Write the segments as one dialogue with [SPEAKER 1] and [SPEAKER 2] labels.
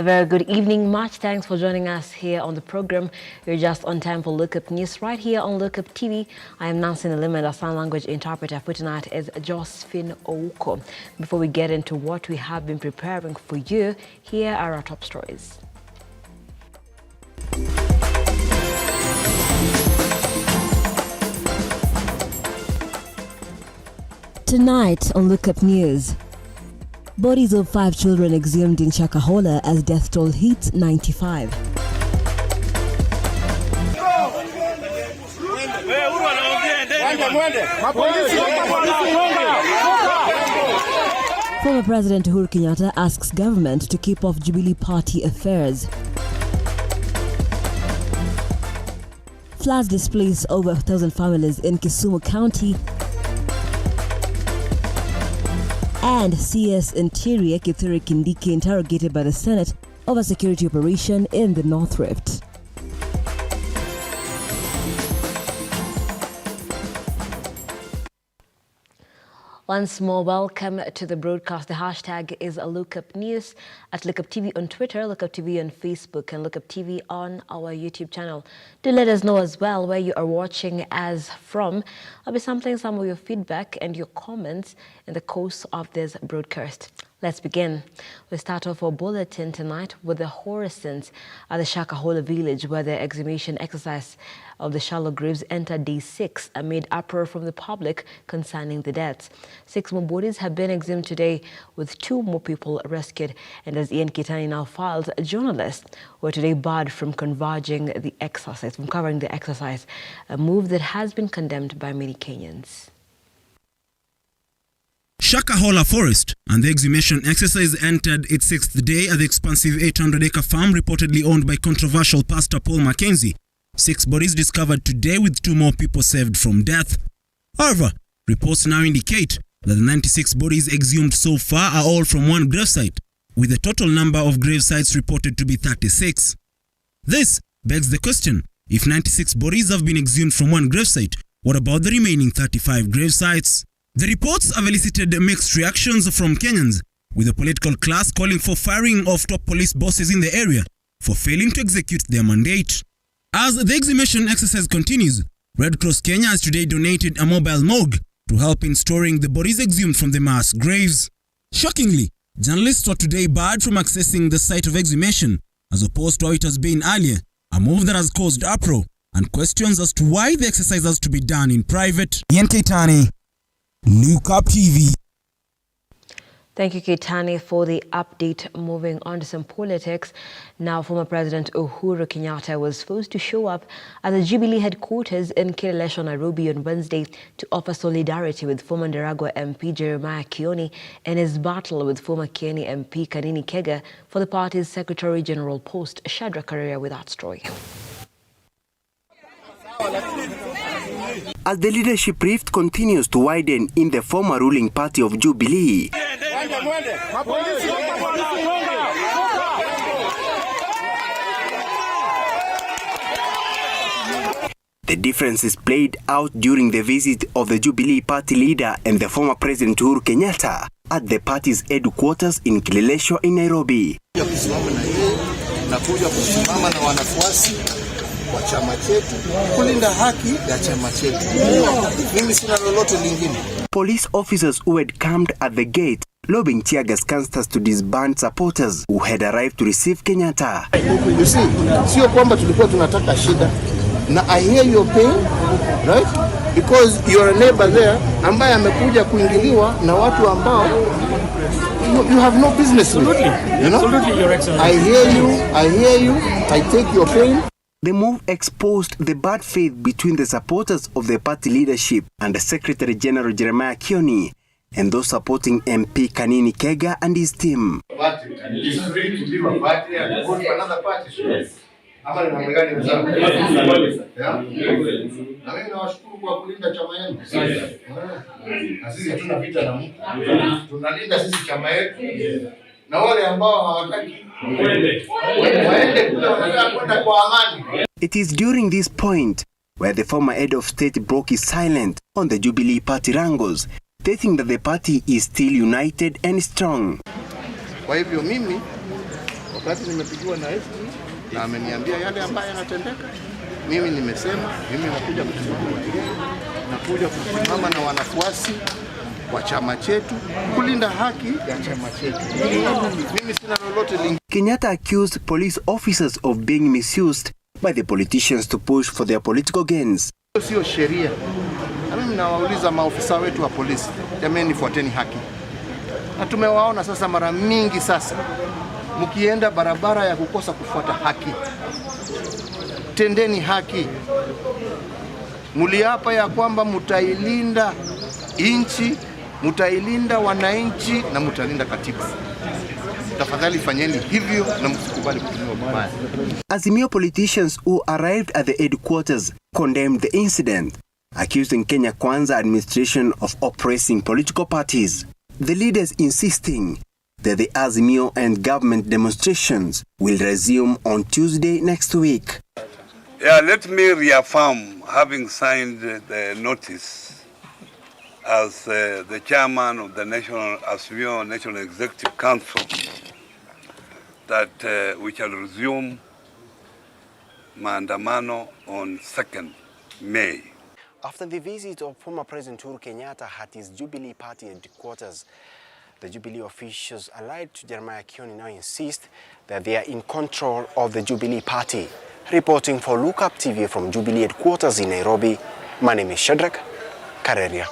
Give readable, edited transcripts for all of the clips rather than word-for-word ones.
[SPEAKER 1] A very good evening. Much thanks for joining us here on the program. You're just on time for Lookup News right here on Lookuptv. I am Nelima, and our sign language interpreter for tonight is Josephine Ouko. Before we get into what we have been preparing for you, here are our top stories. Tonight on Lookup News. Bodies of 5 children exhumed in Shakahola as death toll hits 95. Former President Uhuru Kenyatta asks government to keep off Jubilee Party affairs. Floods displaced over 1,000 families in Kisumu County. And CS Interior Kithure Kindiki interrogated by the Senate over security operation in the North Rift. Once more, welcome to the broadcast. The hashtag is Lookup News at Lookuptv on Twitter, Lookuptv on Facebook, and Lookuptv on our YouTube channel. Do let us know as well where you are watching us from. I'll be sampling some of your feedback and your comments in the course of this broadcast. Let's begin. We start off our bulletin tonight with the horror scenes at the Shakahola village, where the exhumation exercise of the shallow graves entered day 6 amid uproar from the public concerning the deaths. 6 more bodies have been exhumed today, with 2 more people rescued. And as Ian Kitani now filed, journalists were today barred from covering the exercise, a move that has been condemned by many Kenyans.
[SPEAKER 2] Shakahola Forest and the exhumation exercise entered its 6th day at the expansive 800-acre farm reportedly owned by controversial Pastor Paul Mackenzie. 6 bodies discovered today, with 2 more people saved from death. However, reports now indicate that the 96 bodies exhumed so far are all from one gravesite, with the total number of gravesites reported to be 36. This begs the question, if 96 bodies have been exhumed from one gravesite, what about the remaining 35 gravesites? The reports have elicited mixed reactions from Kenyans, with the political class calling for firing of top police bosses in the area for failing to execute their mandate. As the exhumation exercise continues, Red Cross Kenya has today donated a mobile morgue to help in storing the bodies exhumed from the mass graves. Shockingly, journalists were today barred from accessing the site of exhumation, as opposed to how it has been earlier, a move that has caused uproar and questions as to why the exercise has to be done in private. Ian Kitani, Lookuptv.
[SPEAKER 1] Thank you, Kitani, for the update. Moving on to some politics. Now, former President Uhuru Kenyatta was supposed to show up at the Jubilee headquarters in Kileleshwa, Nairobi on Wednesday to offer solidarity with former Ndaragwa MP Jeremiah Kioni in his battle with former Kieni MP Kanini Kega for the party's Secretary General post. Shadrack Karera with that story.
[SPEAKER 3] As the leadership rift continues to widen in the former ruling party of Jubilee, the differences played out during the visit of the Jubilee party leader and the former President Uhuru Kenyatta at the party's headquarters in Kileleshwa in Nairobi.
[SPEAKER 4] Wa chama chetu kulinda haki ya chama chetu. Mimi sina lolote lingine.
[SPEAKER 3] Police officers who had camped at the gate lobbying tear gas canisters to disband supporters who had arrived to receive Kenyatta.
[SPEAKER 4] You see, sio kwamba tulikuwa tunataka shida. Na I hear your pain, right? Because you're a neighbor there ambaye amekuja kuingiliwa na watu ambao you have no business with. You know?
[SPEAKER 5] Absolutely, Your Excellency.
[SPEAKER 4] I hear you, I take your pain.
[SPEAKER 3] The move exposed the bad faith between the supporters of the party leadership and the Secretary General Jeremiah Kioni and those supporting MP Kanini Kega and his team. It is during this point where the former head of state broke his silence on the Jubilee party wrangles, stating that the party is still united and strong.
[SPEAKER 4] Kwa hivyo mimi wakati nimepigiwa na SG na ameniambia yale ambayo yanatendeka, mimi nimesema mimi nakuja kusimama na wanafuasi wa chama chetu kulinda haki ya chama chetu. Mimi sina lolote lingine.
[SPEAKER 3] Kenyatta accused police officers of being misused by the politicians to push for their political gains.
[SPEAKER 4] Sio sheria. Na mimi nawauliza maofisa wetu wa polisi, jameni, fuateni haki. Na tumewaona sasa mara mingi sasa mkienda barabara ya kukosa kufuata haki. Tendeni haki. Muliapa ya kwamba mutailinda inchi, mutailinda wananchi na mutalinda katiba. Tafadhali fanyeni hivyo na msikubali kutumiwa vibaya.
[SPEAKER 3] Azimio politicians who arrived at the headquarters condemned the incident, accusing Kenya Kwanza administration of oppressing political parties. The leaders insisting that the Azimio and government demonstrations will resume on Tuesday next week.
[SPEAKER 5] Yeah, let me reaffirm, having signed the notice as the chairman of the Azimio National Executive Council, that we shall resume maandamano on 2nd May.
[SPEAKER 3] After the visit of former President Uhuru Kenyatta at his Jubilee Party headquarters, the Jubilee officials allied to Jeremiah Kioni now insist that they are in control of the Jubilee Party. Reporting for Lookup TV from Jubilee headquarters in Nairobi, my name is Shadrach Kareria.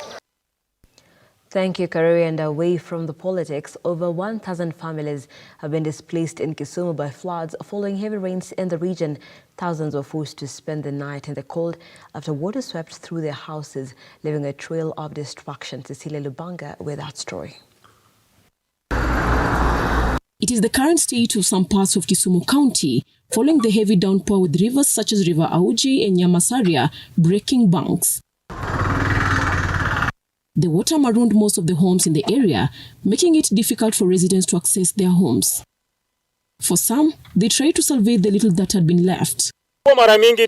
[SPEAKER 1] Thank you, Kareri. And away from the politics, over 1,000 families have been displaced in Kisumu by floods following heavy rains in the region. Thousands were forced to spend the night in the cold after water swept through their houses, leaving a trail of destruction. Cecilia Lubanga with that story.
[SPEAKER 6] It is the current state of some parts of Kisumu County following the heavy downpour, with rivers such as River Auji and Nyamasaria breaking banks. The water marooned most of the homes in the area, making it difficult for residents to access their homes. For some, they tried to salvage the little that had been left.
[SPEAKER 7] Mara mingi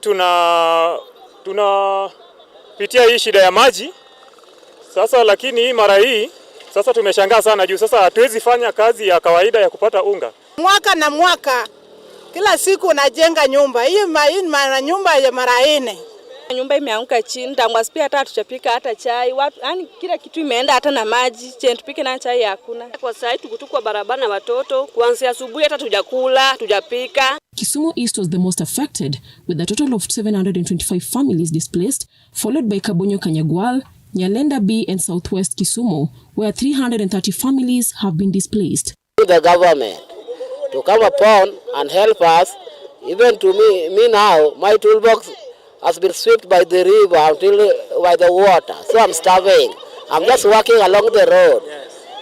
[SPEAKER 7] tunapitia hii shida ya maji. Sasa lakini mara hii sasa tumeshangaa sana juu sasa hatuwezi fanya kazi ya kawaida ya kupata unga.
[SPEAKER 8] Mwaka na mwaka kila siku unajenga nyumba. Hii nyumba ya mara 4. Nyumba imeanguka chini, tangu asipia hata tuchapika hata chai. Yaani kila kitu imeenda, hata na maji, tupike na chai hakuna.
[SPEAKER 9] Kwa sasa tuko barabara na watoto, kuanzia asubuhi hata tujakula, tujapika.
[SPEAKER 6] Kisumu East was the most affected, with a total of 725 families displaced, followed by Kabonyo Kanyagwal, Nyalenda B and Southwest Kisumu, where 330 families have been displaced.
[SPEAKER 10] The government to come upon and help us. Even to me now, my toolbox has been swept by the river until by the water. So I'm starving. I'm just walking along the road.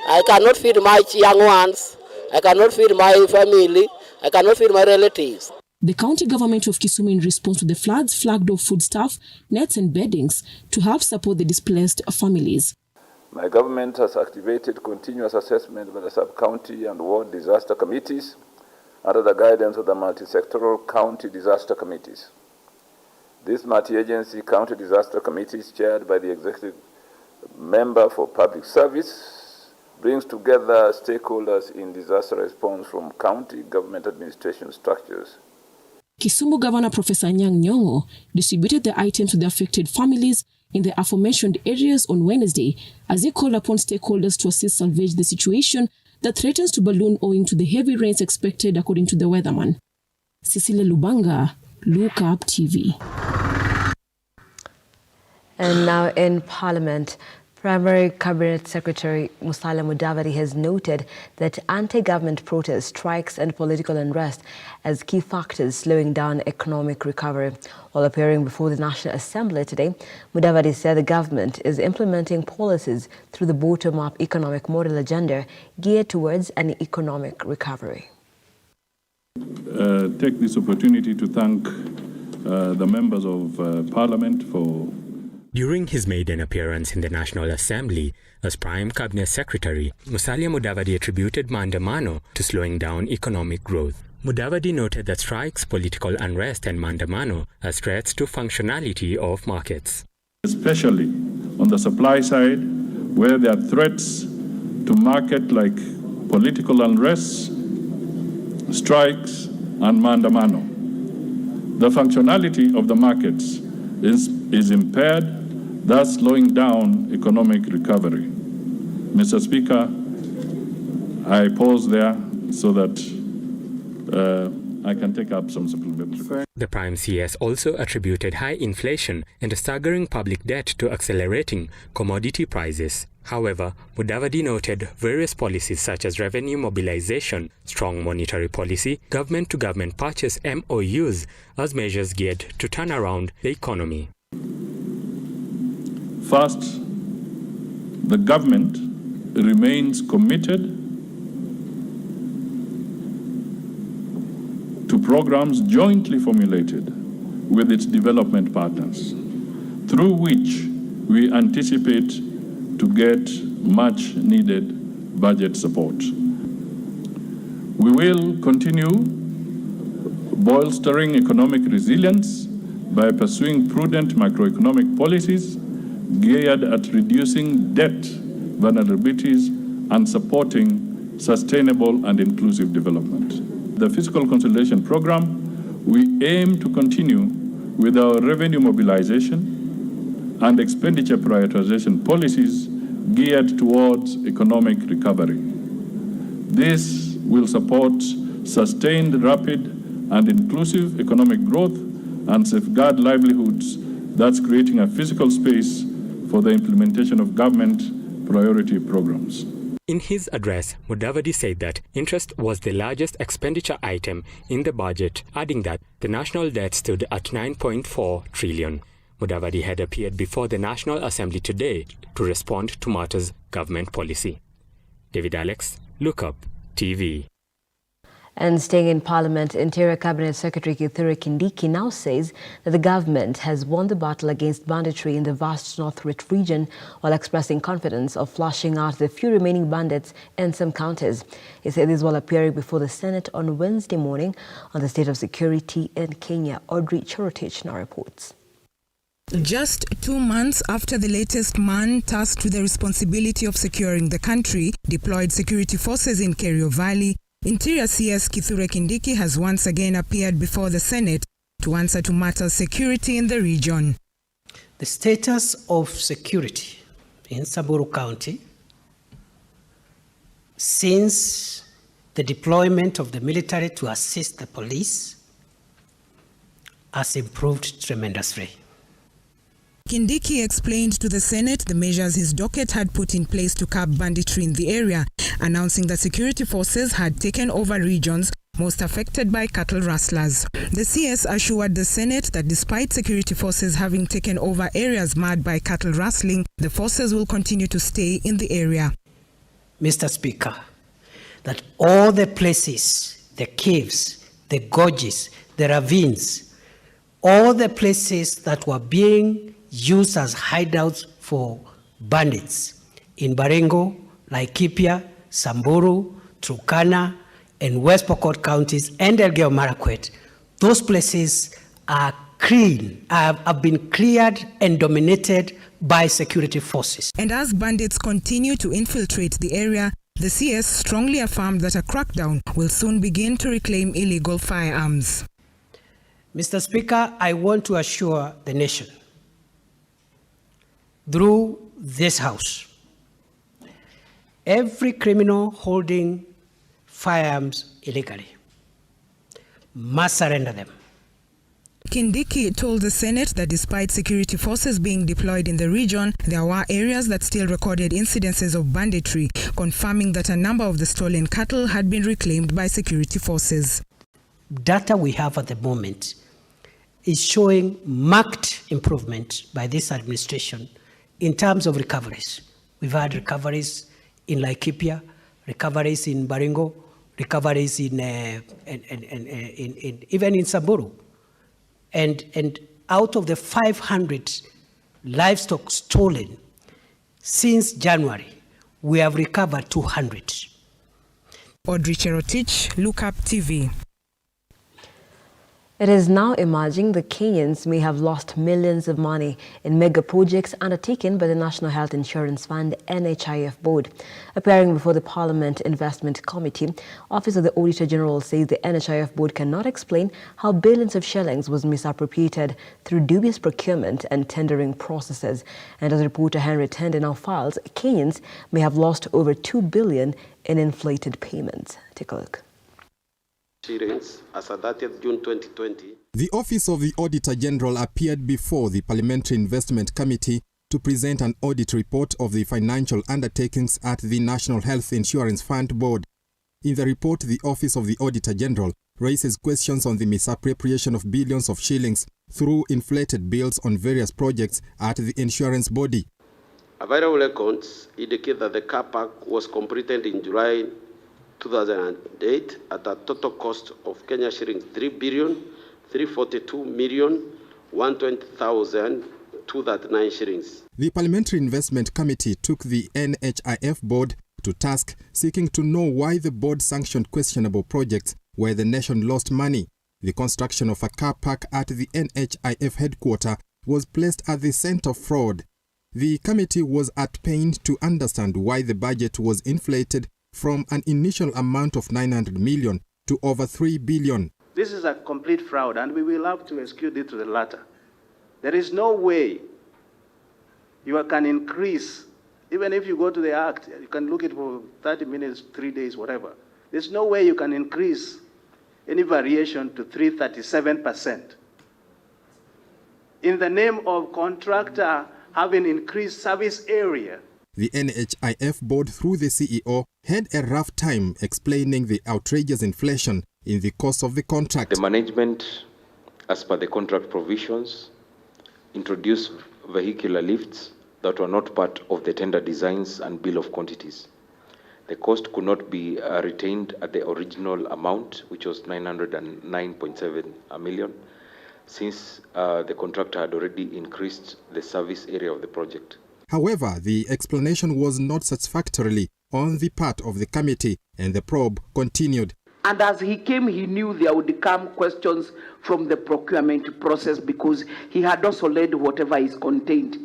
[SPEAKER 10] I cannot feed my young ones. I cannot feed my family. I cannot feed my relatives.
[SPEAKER 6] The county government of Kisumu, in response to the floods, flagged off foodstuff, nets and beddings to help support the displaced families.
[SPEAKER 11] My government has activated continuous assessment by the sub-county and ward disaster committees under the guidance of the multi-sectoral county disaster committees. This multi-agency county disaster committee is chaired by the executive member for public service, brings together stakeholders in disaster response from county government administration structures.
[SPEAKER 6] Kisumu Governor Professor Anyang' Nyong'o distributed the items to the affected families in the aforementioned areas on Wednesday, as he called upon stakeholders to assist salvage the situation that threatens to balloon owing to the heavy rains expected, according to the weatherman. Cecilia Lubanga, Lookup TV.
[SPEAKER 1] And now in Parliament, Primary Cabinet Secretary Musalia Mudavadi has noted that anti-government protests, strikes and political unrest as key factors slowing down economic recovery. While appearing before the National Assembly today, Mudavadi said the government is implementing policies through the bottom-up economic model agenda geared towards an economic recovery.
[SPEAKER 12] Take this opportunity to thank the members of Parliament for...
[SPEAKER 13] During his maiden appearance in the National Assembly as Prime Cabinet Secretary, Musalia Mudavadi attributed Maandamano to slowing down economic growth. Mudavadi noted that strikes, political unrest and Maandamano as threats to functionality of markets.
[SPEAKER 12] Especially on the supply side, where there are threats to market like political unrest, strikes, and maandamano. The functionality of the markets is impaired, thus slowing down economic recovery. Mr. Speaker, I pause there so that I can take up some supplementary.
[SPEAKER 13] The Prime CS also attributed high inflation and a staggering public debt to accelerating commodity prices. However, Mudavadi noted various policies such as revenue mobilization, strong monetary policy, government-to-government purchase MOUs as measures geared to turn around the economy.
[SPEAKER 12] First, the government remains committed to programs jointly formulated with its development partners, through which we anticipate to get much needed budget support. We will continue bolstering economic resilience by pursuing prudent macroeconomic policies geared at reducing debt vulnerabilities and supporting sustainable and inclusive development. The fiscal consolidation program, we aim to continue with our revenue mobilization and expenditure prioritization policies geared towards economic recovery. This will support sustained, rapid, and inclusive economic growth and safeguard livelihoods, thus creating a physical space for the implementation of government priority programs.
[SPEAKER 13] In his address, Mudavadi said that interest was the largest expenditure item in the budget, adding that the national debt stood at 9.4 trillion. Mudavadi had appeared before the National Assembly today to respond to Marta's government policy. David Alex, Lookup TV.
[SPEAKER 1] And staying in Parliament, Interior Cabinet Secretary Kithure Kindiki now says that the government has won the battle against banditry in the vast North Rift region, while expressing confidence of flushing out the few remaining bandits in some counties. He said this while appearing before the Senate on Wednesday morning on the state of security in Kenya. Audrey Cherotich now reports.
[SPEAKER 14] Just 2 months after the latest man tasked with the responsibility of securing the country deployed security forces in Kerio Valley, Interior CS Kithure Kindiki has once again appeared before the Senate to answer to matters security in the region.
[SPEAKER 15] The status of security in Samburu County since the deployment of the military to assist the police has improved tremendously.
[SPEAKER 14] Kindiki explained to the Senate the measures his docket had put in place to curb banditry in the area, announcing that security forces had taken over regions most affected by cattle rustlers. The CS assured the Senate that despite security forces having taken over areas marred by cattle rustling, the forces will continue to stay in the area.
[SPEAKER 15] Mr. Speaker, that all the places, the caves, the gorges, the ravines, all the places that were being used as hideouts for bandits in Baringo, Laikipia, Samburu, Turkana, and West Pokot counties and Elgeyo Marakwet, those places are clean, have been cleared and dominated by security forces.
[SPEAKER 14] And as bandits continue to infiltrate the area, the CS strongly affirmed that a crackdown will soon begin to reclaim illegal firearms.
[SPEAKER 15] Mr. Speaker, I want to assure the nation through this House, every criminal holding firearms illegally must surrender them.
[SPEAKER 14] Kindiki told the Senate that despite security forces being deployed in the region, there were areas that still recorded incidences of banditry, confirming that a number of the stolen cattle had been reclaimed by security forces.
[SPEAKER 15] Data we have at the moment is showing marked improvement by this administration in terms of recoveries. We've had recoveries in Laikipia, recoveries in Baringo, recoveries in even in Samburu. And out of the 500 livestock stolen since January, we have recovered 200.
[SPEAKER 14] Audrey Cherotich, Lookup TV.
[SPEAKER 1] It is now emerging that Kenyans may have lost millions of money in mega projects undertaken by the National Health Insurance Fund NHIF board. Appearing before the Parliament Investment Committee, Office of the Auditor General says the NHIF board cannot explain how billions of shillings was misappropriated through dubious procurement and tendering processes. And as reporter Henry Tende now files, Kenyans may have lost over 2 billion in inflated payments. Take a look.
[SPEAKER 16] As of 30th June 2020.
[SPEAKER 17] The Office of the Auditor General appeared before the Parliamentary Investment Committee to present an audit report of the financial undertakings at the National Health Insurance Fund Board. In the report, the Office of the Auditor General raises questions on the misappropriation of billions of shillings through inflated bills on various projects at the insurance body.
[SPEAKER 16] Available accounts indicate that the car park was completed in July 2008 at a total cost of Kenya shillings 3,342,120,239 shillings.
[SPEAKER 17] The Parliamentary Investment Committee took the NHIF board to task, seeking to know why the board sanctioned questionable projects where the nation lost money. The construction of a car park at the NHIF headquarters was placed at the center of fraud. The committee was at pains to understand why the budget was inflated from an initial amount of 900 million to over 3 billion.
[SPEAKER 18] This is a complete fraud, and we will have to execute it to the latter. There is no way you can increase, even if you go to the Act, you can look it for 30 minutes, 3 days, whatever. There's no way you can increase any variation to 337% in the name of contractor having increased service area.
[SPEAKER 17] The NHIF board, through the CEO, had a rough time explaining the outrageous inflation in the cost of the contract.
[SPEAKER 19] The management, as per the contract provisions, introduced vehicular lifts that were not part of the tender designs and bill of quantities. The cost could not be retained at the original amount, which was 909.7 million, since the contractor had already increased the service area of the project.
[SPEAKER 17] However, the explanation was not satisfactory on the part of the committee, and the probe continued.
[SPEAKER 20] And as he came, he knew there would come questions from the procurement process because he had also led whatever is contained.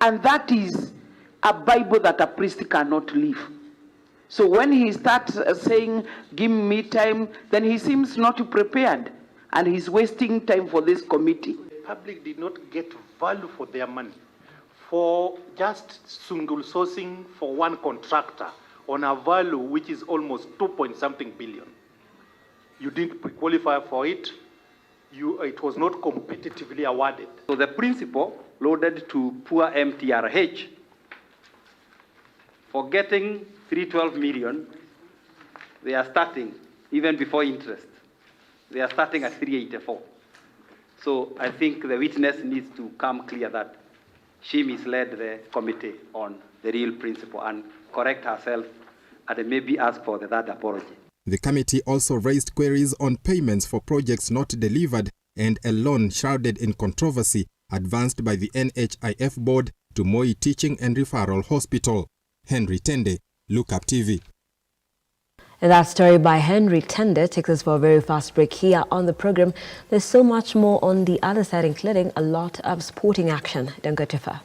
[SPEAKER 20] And that is a Bible that a priest cannot leave. So when he starts saying, give me time, then he seems not prepared. And he's wasting time for this committee.
[SPEAKER 18] The public did not get value for their money. For just single sourcing for one contractor on a value which is almost 2-point-something billion. You didn't qualify for it. It was not competitively awarded.
[SPEAKER 21] So the principal loaded to poor MTRH for getting 312 million. They are starting, even before interest, they are starting at 384. So I think the witness needs to come clear that she misled the committee on the real principle and correct herself and maybe ask for the third apology.
[SPEAKER 17] The committee also raised queries on payments for projects not delivered and a loan shrouded in controversy advanced by the NHIF board to Moi Teaching and Referral Hospital. Henry Tende, Lookup TV.
[SPEAKER 1] And that story by Henry Tende takes us for a very fast break here on the program. There's so much more on the other side, including a lot of sporting action. Don't go too far.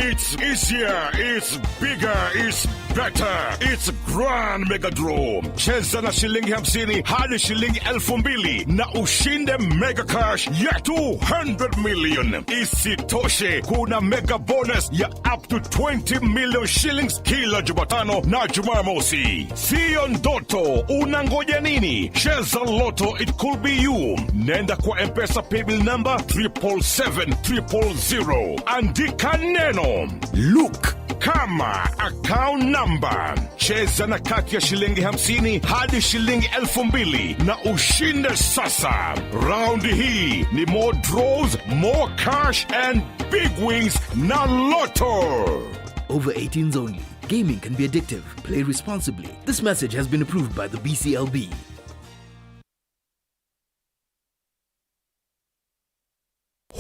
[SPEAKER 22] It's easier, it's bigger, it's better. It's Grand Mega Draw. Cheza na shilingi 50 hadi shilingi 2,000 na ushinde mega cash ya 200 million. Isitoshe, kuna mega bonus ya up to 20 million shillings kila Jumatano na Jumamosi. Sio ndoto, unangoja nini? Cheza Lotto, it could be you. Nenda kwa M-Pesa paybill number 777-000. Andika neno Look kama account number. Cheza na kati ya shilingi 50 hadi shilingi 2,000 na ushinde sasa. Round hii ni more draws, more cash and big wins na Lotto.
[SPEAKER 23] Over 18s only.
[SPEAKER 2] Gaming can be addictive. Play responsibly. This message has been approved by the BCLB.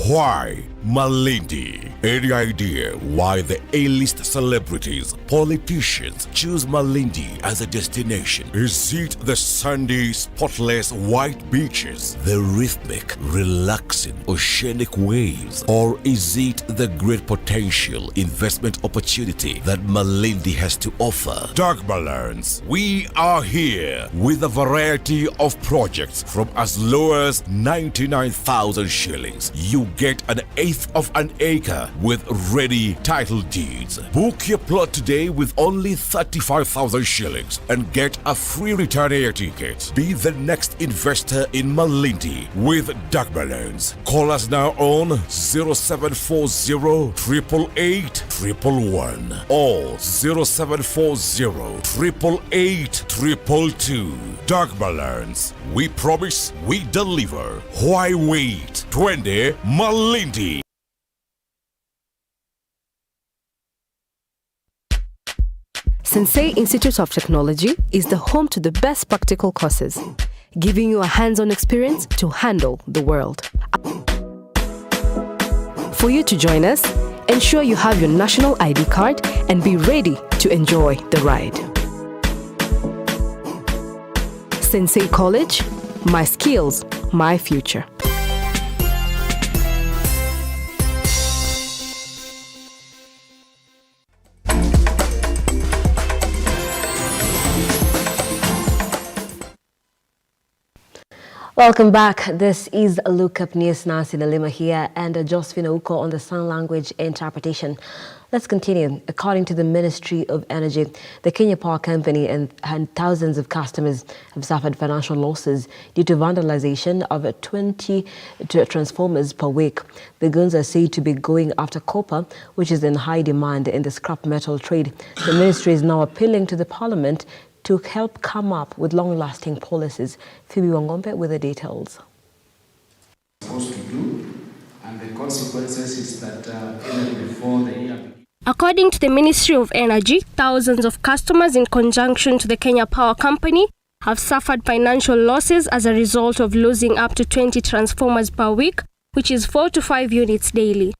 [SPEAKER 22] Why Malindi? Any idea why the A-list celebrities, politicians choose Malindi as a destination? Is it the sandy, spotless white beaches, the rhythmic, relaxing oceanic waves, or is it the great potential investment opportunity that Malindi has to offer? Dagmar learns we are here with a variety of projects from as low as 99,000 shillings. You get an eighth of an acre with ready title deeds. Book your plot today with only 35,000 shillings and get a free return air ticket. Be the next investor in Malindi with Dagmar loans. Call us now on 0740 888 111 or 0740 888 222. Dagmar loans. We promise, we deliver. Why wait? 20 Malindi.
[SPEAKER 4] Sensei Institute of Technology is the home to the best practical courses, giving you a hands-on experience to handle the world. For you to join us, ensure you have your national ID card and be ready to enjoy the ride. Sensei College, my skills, my future.
[SPEAKER 1] Welcome back. This is Lookup News. Nancy Nelima here and Josephine Uko on the sign language interpretation. Let's continue. According to the Ministry of Energy, the Kenya Power Company and thousands of customers have suffered financial losses due to vandalization of 20 transformers per week. The guns are said to be going after copper, which is in high demand in the scrap metal trade. The ministry is now appealing to the Parliament to help come up with long-lasting policies. Phoebe Wangombe with the details.
[SPEAKER 23] Supposed to do, and the consequences is that even before the year.
[SPEAKER 24] According to the Ministry of Energy, thousands of customers in conjunction to the Kenya Power Company have suffered financial losses as a result of losing up to 20 transformers per week, which is 4 to 5 units daily.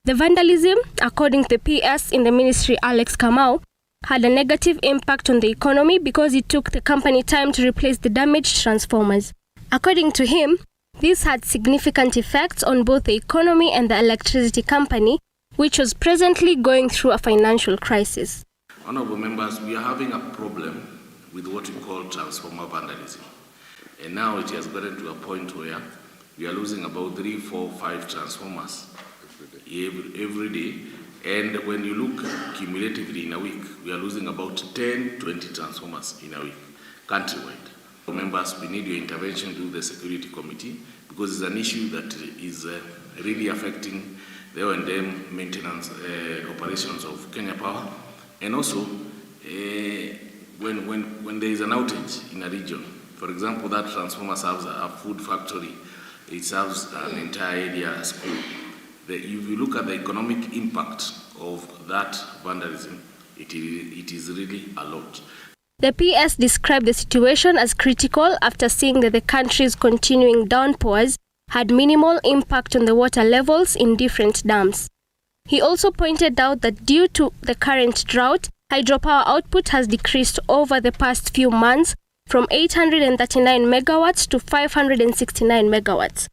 [SPEAKER 24] The vandalism, according to the PS in the ministry Alex Kamau, had a negative impact on the economy because it took the company time to replace the damaged transformers. According to him, this had significant effects on both the economy and the electricity company, which was presently going through a financial crisis.
[SPEAKER 25] Honorable members, we are having a problem with what we call transformer vandalism. And now it has gotten to a point where we are losing about 3, 4, 5 transformers every day. And when you look cumulatively in a week, we are losing about 10, 20 transformers in a week, countrywide. Members, we need your intervention to the Security Committee because it's an issue that is really affecting the O&M maintenance operations of Kenya Power. And also, when there is an outage in a region, for example, that transformer serves a food factory, it serves an entire area, a school. If you look at the economic impact of that vandalism, it is really a lot.
[SPEAKER 24] The PS described the situation as critical after seeing that the country's continuing downpours had minimal impact on the water levels in different dams. He also pointed out that due to the current drought, hydropower output has decreased over the past few months from 839 megawatts to 569 megawatts.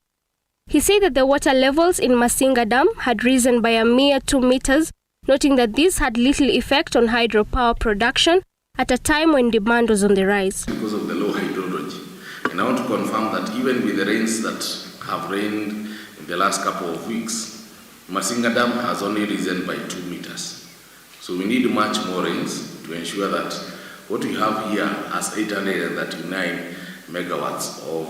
[SPEAKER 24] He said that the water levels in Masinga Dam had risen by a mere 2 meters, noting that this had little effect on hydropower production at a time when demand was on the rise.
[SPEAKER 25] Because of the low hydrology. And I want to confirm that even with the rains that have rained in the last couple of weeks, Masinga Dam has only risen by 2 meters. So we need much more rains to ensure that what we have here as 839 megawatts of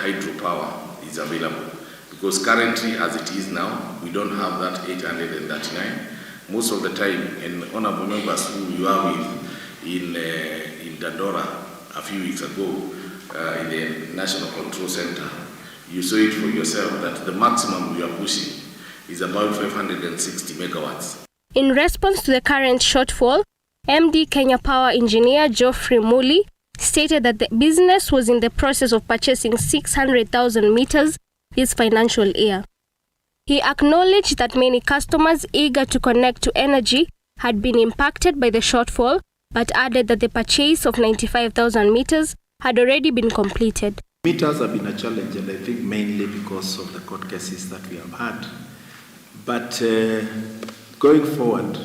[SPEAKER 25] hydropower is available. Because currently, as it is now, we don't have that 839. Most of the time, and honorable members who you are with in Dandora a few weeks ago in the National Control Center, you saw it for yourself that the maximum we are pushing is about 560 megawatts.
[SPEAKER 24] In response to the current shortfall, MD Kenya Power engineer Geoffrey Muli stated that the business was in the process of purchasing 600,000 meters this financial year. He acknowledged that many customers eager to connect to energy had been impacted by the shortfall, but added that the purchase of 95,000 meters had already been completed.
[SPEAKER 23] Meters have been a challenge, and I think mainly because of the court cases that we have had. But going forward,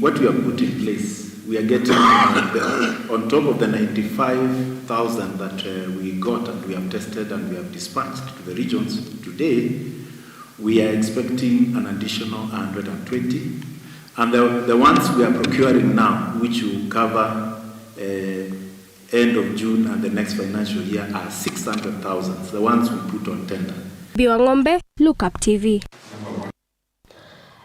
[SPEAKER 23] what we have put in place, we are getting on top of the 95,000 that we got and we have tested and we have dispatched to the regions today. We are expecting an additional 120, and the ones we are procuring now, which will cover end of June and the next financial year, are 600,000. The ones we put on tender.
[SPEAKER 24] Biwangombe, Lookuptv.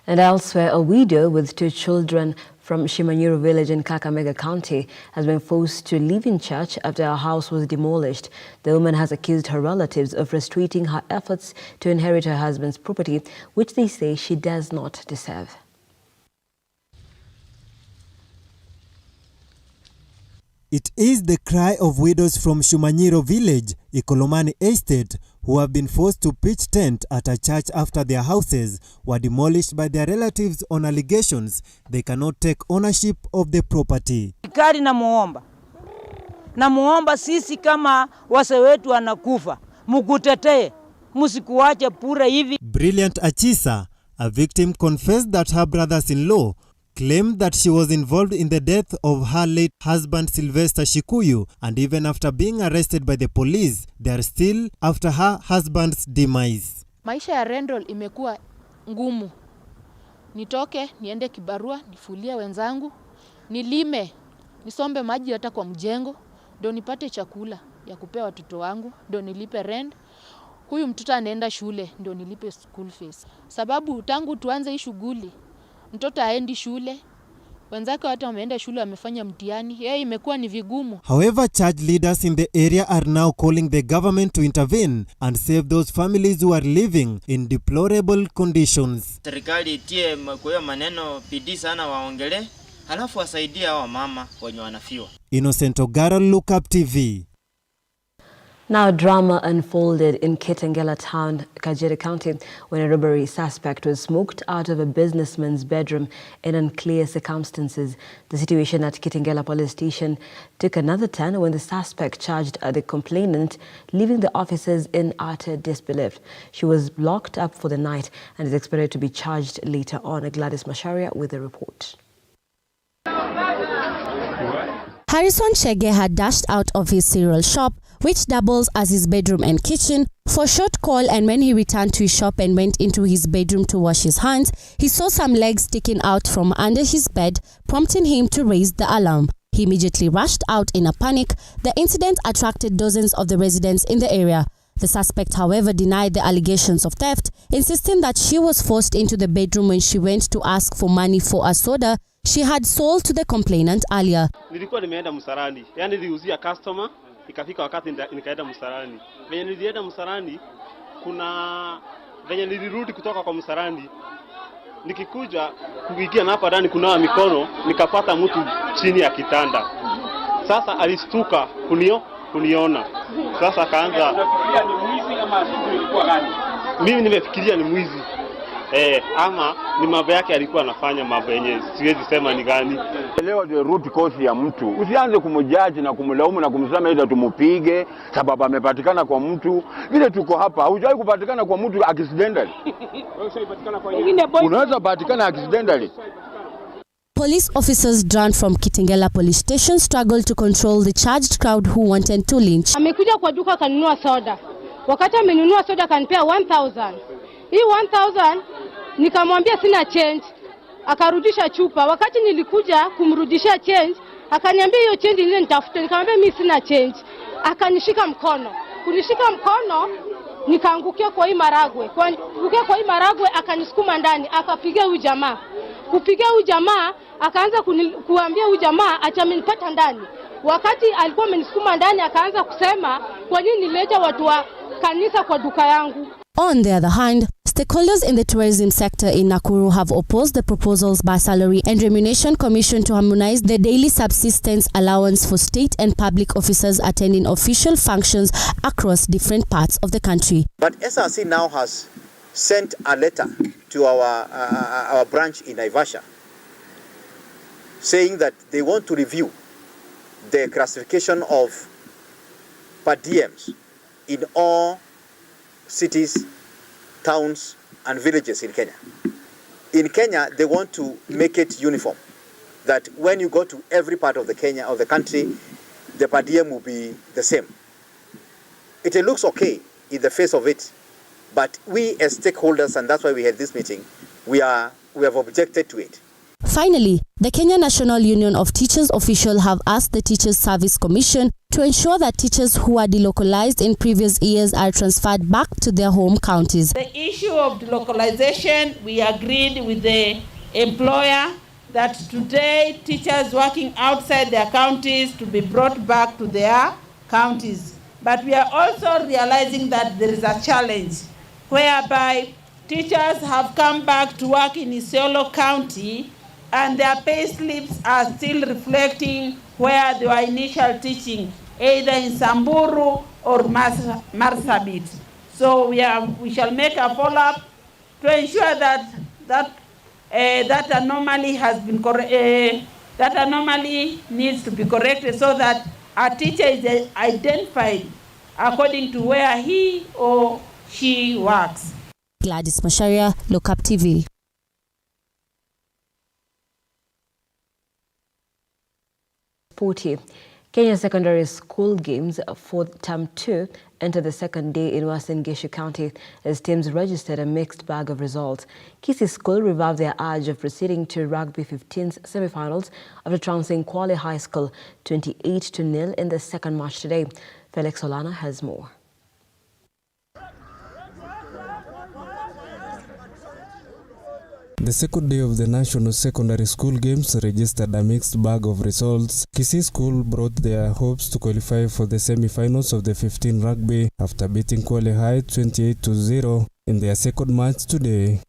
[SPEAKER 1] And elsewhere, a widow with 2 children from Shimanyiro village in Kakamega County has been forced to leave in church after her house was demolished. The woman has accused her relatives of frustrating her efforts to inherit her husband's property, which they say she does not deserve.
[SPEAKER 3] It is the cry of widows from Shumanyiro village, Ikolomani Estate, who have been forced to pitch tent at a church after their houses were demolished by their relatives on allegations they cannot take ownership of the property.
[SPEAKER 5] Serikali namuomba sisi kama wase wetu wanakufa, mukutetee, musikuache pure hivi.
[SPEAKER 3] Brilliant Achisa, a victim, confessed that her brothers-in-law claimed that she was involved in the death of her late husband Sylvester Shikuyu, and even after being arrested by the police, they are still after her husband's demise.
[SPEAKER 7] Maisha ya rental imekuwa ngumu. Nitoke, niende kibarua, nifulie wenzangu, nilime, nisombe maji hata kwa mjengo, ndio nipate chakula ya kupea watoto wangu, ndio nilipe rent. Huyu mtoto anaenda shule, ndio nilipe school fees. Sababu tangu tuanze hii shughuli, mtoto aendi shule, wenzake hata wameenda shule wamefanya mtihani, yeye imekuwa ni vigumu.
[SPEAKER 3] However, church leaders in the area are now calling the government to intervene and save those families who are living in deplorable conditions.
[SPEAKER 8] Serikali itie kwa maneno bidii sana waongele, halafu wasaidie hao mama wenye wanafiwa.
[SPEAKER 4] Innocent Ogaro, Lookuptv.
[SPEAKER 1] Now, drama unfolded in Kitengela town, Kajiado County, when a robbery suspect was smoked out of a businessman's bedroom in unclear circumstances. The situation at Kitengela police station took another turn when the suspect charged the complainant, leaving the officers in utter disbelief. She was locked up for the night and is expected to be charged later on. Gladys Masharia with the report.
[SPEAKER 9] Harrison Chege had dashed out of his cereal shop, which doubles as his bedroom and kitchen, for a short call, and when he returned to his shop and went into his bedroom to wash his hands, he saw some legs sticking out from under his bed, prompting him to raise the alarm. He immediately rushed out in a panic. The incident attracted dozens of the residents in the area. The suspect, however, denied the allegations of theft, insisting that she was forced into the bedroom when she went to ask for money for a soda she had sold to the complainant earlier.
[SPEAKER 26] Nilikuwa nimeenda msarani, yani niliuzia customer, ikafika wakati nikaenda msarani. Venye nilienda msarani, kuna venye nilirudi kutoka kwa msarani, nikikuja kuingia na hapa ndani kunawa mikono, nikapata mtu chini ya kitanda. Sasa alistuka kuniona. Sasa akaanza, ni mwizi ama ilikuwa gani? Mimi nimefikiria ni mwizi. Ama ni mambo yake alikuwa anafanya mambo yenyewe, siwezi sema ni gani.
[SPEAKER 27] Leo the root cause ya mtu. Usianze kumjaji na kumlaumu na kumsema ila tumupige sababu amepatikana kwa mtu. Vile tuko hapa, hujawahi kupatikana kwa mtu accidentally. Unaweza patikana accidentally.
[SPEAKER 9] Police officers drawn from Kitengela police station struggled to control the charged crowd who wanted to lynch.
[SPEAKER 28] Amekuja kwa duka kanunua soda. Wakati amenunua soda kanipea 1000. Hii 1000 nikamwambia sina change. Akarudisha chupa. Wakati nilikuja kumrudishia change, akaniambia hiyo change ile nitafuta. Nikamwambia mimi sina change. Akanishika mkono. Kunishika mkono nikaangukia kwa hii maragwe. Kuangukia kwa hii maragwe akanisukuma ndani, akapiga huyu jamaa. Kupiga huyu jamaa akaanza kuambia huyu jamaa acha ndani. Wakati alikuwa amenisukuma ndani akaanza kusema kwa nini nileta watu wa kanisa kwa duka yangu.
[SPEAKER 9] On the other hand, Stakeholders in the tourism sector in Nakuru have opposed the proposals by Salary and Remuneration Commission to harmonize the daily subsistence allowance for state and public officers attending official functions across different parts of the country.
[SPEAKER 6] But SRC now has sent a letter to our branch in Naivasha saying that they want to review the classification of per diems in all cities, towns and villages in Kenya. In Kenya, they want to make it uniform, that when you go to every part of the country, the per diem will be the same. It looks okay in the face of it, but we as stakeholders, and that's why we had this meeting, we have objected to it.
[SPEAKER 9] Finally, the Kenya National Union of Teachers officials have asked the Teachers Service Commission to ensure that teachers who are delocalized in previous years are transferred back to their home counties.
[SPEAKER 10] The issue of delocalization, we agreed with the employer that today teachers working outside their counties to be brought back to their counties. But we are also realizing that there is a challenge whereby teachers have come back to work in Isiolo County and their pay slips are still reflecting where they were initial teaching, either in Samburu or Marsabit. So we shall make a follow-up to ensure that anomaly has been that anomaly needs to be corrected so that a teacher is identified according to where he or she works.
[SPEAKER 9] Gladys Masharia, Lookuptv.
[SPEAKER 1] Kenya Secondary School Games for Term 2 enter the second day in Uasin Gishu County as teams registered a mixed bag of results. Kisii School revived their urge of proceeding to Rugby 15's semi-finals after trouncing Kwale High School 28-0 in the second match today. Felix Solana has more.
[SPEAKER 11] The second day of the National Secondary School Games registered a mixed bag of results. Kisii School brought their hopes to qualify for the semi-finals of the 15 rugby after beating Kwale High 28-0 in their second match today.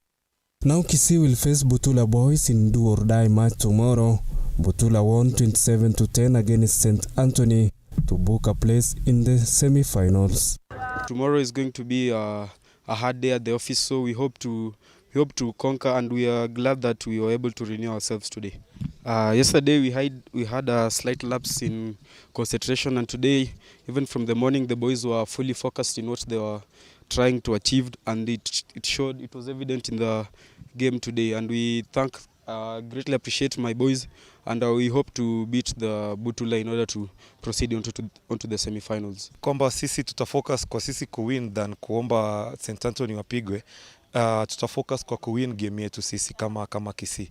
[SPEAKER 11] Now Kisii will face Butula Boys in do-or-die match tomorrow. Butula won 27-10 against St. Anthony to book a place in the semi-finals.
[SPEAKER 12] Tomorrow is going to be a hard day at the office, so we hope to conquer, and we are glad that we were able to renew ourselves today. Yesterday we had a slight lapse in concentration, and today, even from the morning, the boys were fully focused in what they were trying to achieve, and it was evident in the game today. And we greatly appreciate my boys, and we hope to beat the Butula in order to proceed onto the semi-finals.
[SPEAKER 13] Kwamba sisi tutafocus kwa sisi kuwin than kuomba St. Anthony wapigwe. Tutafocus kwa kuwin game yetu sisi kama Kisii.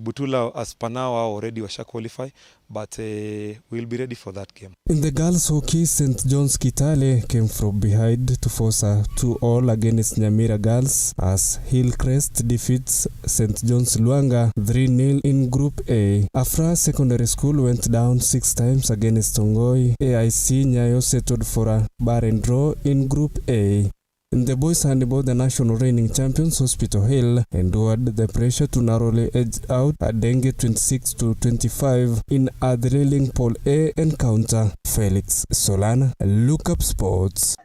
[SPEAKER 13] Butula as per now are already washa qualify, but we'll be ready for that game.
[SPEAKER 11] In the girls hockey, St. John's Kitale came from behind to force a 2-2 against Nyamira Girls as Hillcrest defeats St. John's Luanga 3-0 in Group A. Afra Secondary School went down 6 times against Tongoi. AIC Nyayo settled for a barren draw in Group A. In the boys handball, the national reigning champions Hospital Hill endured the pressure to narrowly edge out a Dengue 26-25 in a thrilling Pool A encounter. Felix Solana, Lookup Sports.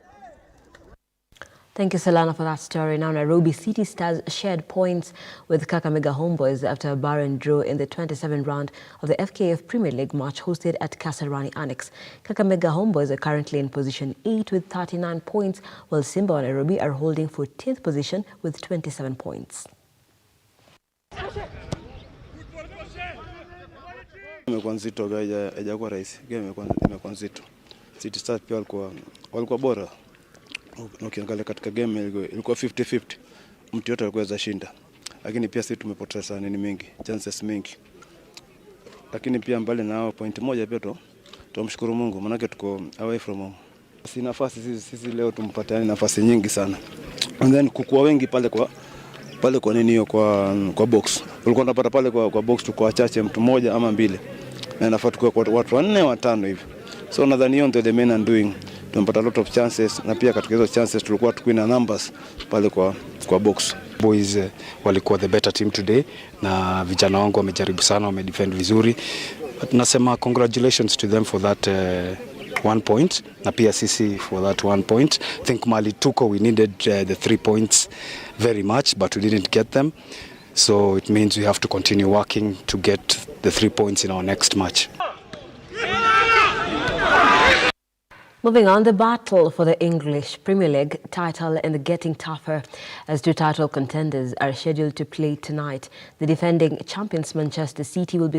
[SPEAKER 1] Thank you, Solana, for that story. Now, Nairobi City Stars shared points with Kakamega Homeboys after a barren draw in the 27th round of the FKF Premier League match hosted at Kasarani Annex. Kakamega Homeboys are currently in position 8 with 39 points, while Simba and Nairobi are holding 14th position with 27 points.
[SPEAKER 14] Imekuwa nzito, haijakuwa rahisi. Game imekuwa nzito. City Stars pia walikuwa bora. Ukiangalia katika game ilikuwa 50-50. Mtu yote alikuwa shinda. Lakini pia sisi tumepoteza chances mingi. Lakini pia mbali na hao point moja pia tumshukuru Mungu, maana tuko away from home. Si nafasi sisi leo tumpatiane nafasi nyingi sana. And then kukua wengi pale kwa nini hiyo kwa box. Ulikuwa unapata pale kwa box tuko wachache, mtu mmoja ama mbili. Na nafaa tukue kwa watu 4 5 hivi. So nadhani hiyo ndio the main undoing. tumepata a lot of chances, na pia katika hizo chances tulikuwa tukiwina numbers pale kwa box.
[SPEAKER 12] Boys walikuwa the better team today, na vijana wangu wamejaribu sana, wamedefend vizuri. Nasema congratulations to them for that 1 point, na pia sisi for that 1 point. I think Mali tuko, we needed the 3 points very much, but we didn't get them. So it means we have to continue working to get the 3 points in our next match.
[SPEAKER 1] Moving on, the battle for the English Premier League title and getting tougher as two title contenders are scheduled to play tonight. The defending champions Manchester City will be